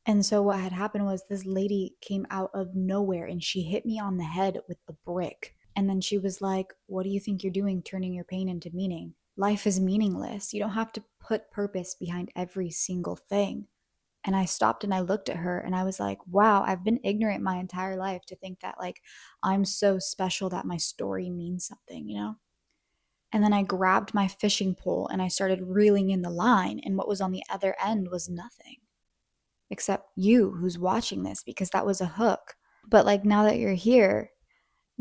And so what had happened was this lady came out of nowhere and she hit me on the head with a brick. And then she was like, "What do you think you're doing, turning your pain into meaning? Life is meaningless. You don't have to put purpose behind every single thing." And I stopped and I looked at her and I was like, wow, I've been ignorant my entire life to think that like I'm so special that my story means something, you know? And then I grabbed my fishing pole and I started reeling in the line. And what was on the other end was nothing except you who's watching this because that was a hook. But like now that you're here,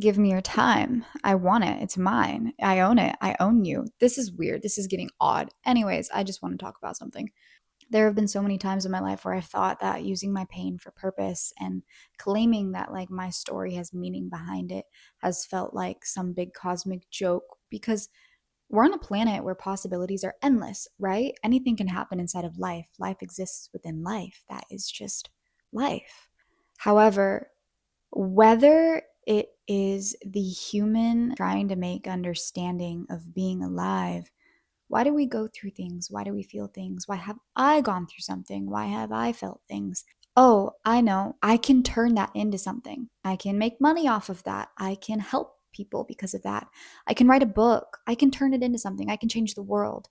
give me your time. I want it. It's mine. I own it. I own you. This is weird. This is getting odd. Anyways, I just want to talk about something. There have been so many times in my life where I've thought that using my pain for purpose and claiming that like my story has meaning behind it has felt like some big cosmic joke because we're on a planet where possibilities are endless, right? Anything can happen inside of life. Life exists within life. That is just life. However, whether it is the human trying to make understanding of being alive, why do we go through things? Why do we feel things? Why have I gone through something? Why have I felt things? Oh, I know. I can turn that into something. I can make money off of that. I can help people because of that. I can write a book. I can turn it into something. I can change the world.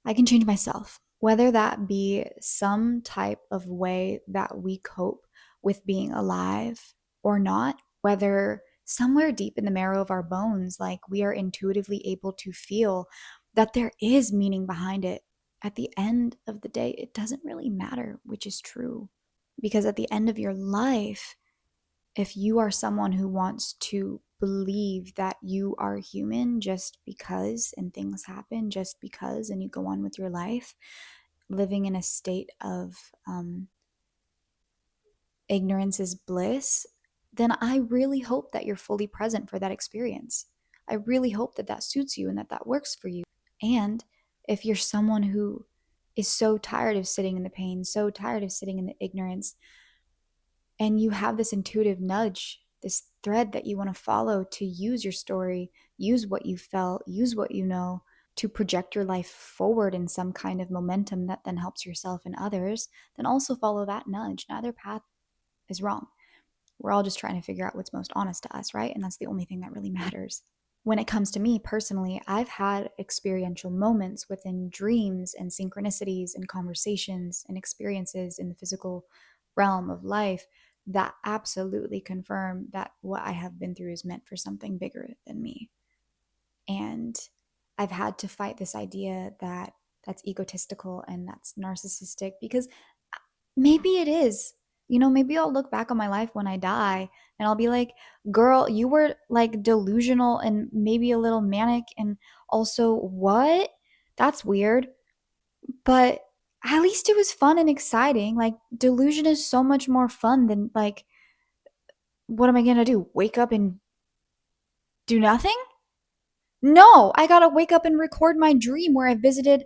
I can change myself. Whether that be some type of way that we cope with being alive or not, whether somewhere deep in the marrow of our bones, like we are intuitively able to feel that there is meaning behind it. At the end of the day, it doesn't really matter which is true. Because at the end of your life, if you are someone who wants to believe that you are human just because and things happen just because and you go on with your life, living in a state of ignorance is bliss, then I really hope that you're fully present for that experience. I really hope that that suits you and that that works for you. And if you're someone who is so tired of sitting in the pain, so tired of sitting in the ignorance, and you have this intuitive nudge, this thread that you want to follow to use your story, use what you felt, use what you know to project your life forward in some kind of momentum that then helps yourself and others, then also follow that nudge. Neither path is wrong. We're all just trying to figure out what's most honest to us, right? And that's the only thing that really matters. When it comes to me personally, I've had experiential moments within dreams and synchronicities and conversations and experiences in the physical realm of life that absolutely confirm that what I have been through is meant for something bigger than me. And I've had to fight this idea that that's egotistical and that's narcissistic because maybe it is. You know, maybe I'll look back on my life when I die and I'll be like, girl, you were like delusional and maybe a little manic. And also, what? That's weird. But at least it was fun and exciting. Like, delusion is so much more fun than like, what am I going to do? Wake up and do nothing? No, I got to wake up and record my dream where I visited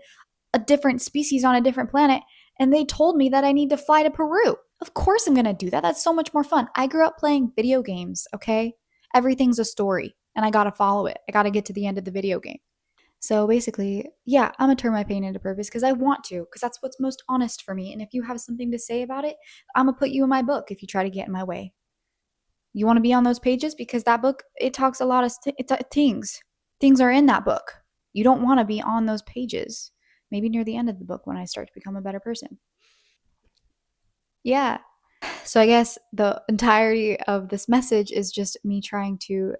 a different species on a different planet and they told me that I need to fly to Peru. Of course I'm going to do that. That's so much more fun. I grew up playing video games, okay? Everything's a story and I got to follow it. I got to get to the end of the video game. So basically, yeah, I'm going to turn my pain into purpose because I want to, because that's what's most honest for me. And if you have something to say about it, I'm going to put you in my book if you try to get in my way. You want to be on those pages because that book, it talks a lot of things. Things are in that book. You don't want to be on those pages. Maybe near the end of the book when I start to become a better person. Yeah. So I guess the entirety of this message is just me trying to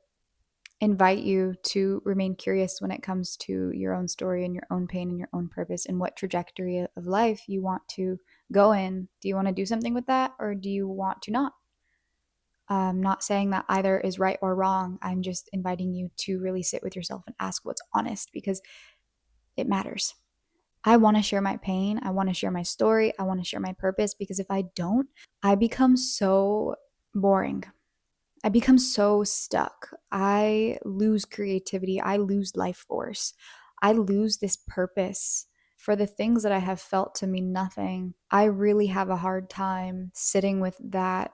invite you to remain curious when it comes to your own story and your own pain and your own purpose and what trajectory of life you want to go in. Do you want to do something with that or do you want to not? I'm not saying that either is right or wrong. I'm just inviting you to really sit with yourself and ask what's honest because it matters. I want to share my pain. I want to share my story. I want to share my purpose because if I don't, I become so boring. I become so stuck. I lose creativity. I lose life force. I lose this purpose for the things that I have felt to mean nothing. I really have a hard time sitting with that.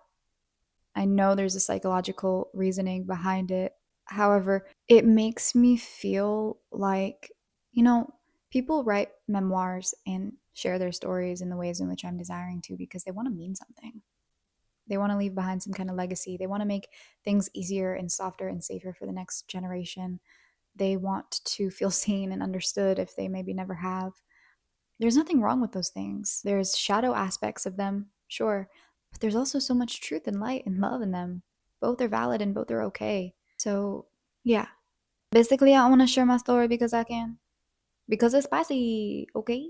I know there's a psychological reasoning behind it. However, it makes me feel like, you know, people write memoirs and share their stories in the ways in which I'm desiring to, because they want to mean something. They want to leave behind some kind of legacy. They want to make things easier and softer and safer for the next generation. They want to feel seen and understood if they maybe never have. There's nothing wrong with those things. There's shadow aspects of them, sure, but there's also so much truth and light and love in them. Both are valid and both are okay. So, yeah. Basically, I want to share my story because I can. Because it's spicy, okay?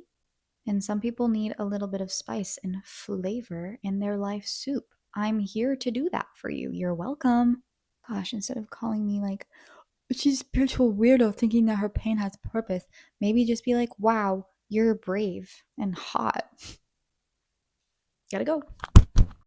And some people need a little bit of spice and flavor in their life soup. I'm here to do that for you. You're welcome. Gosh, instead of calling me like, she's a spiritual weirdo thinking that her pain has purpose, maybe just be like, wow, you're brave and hot. Gotta go.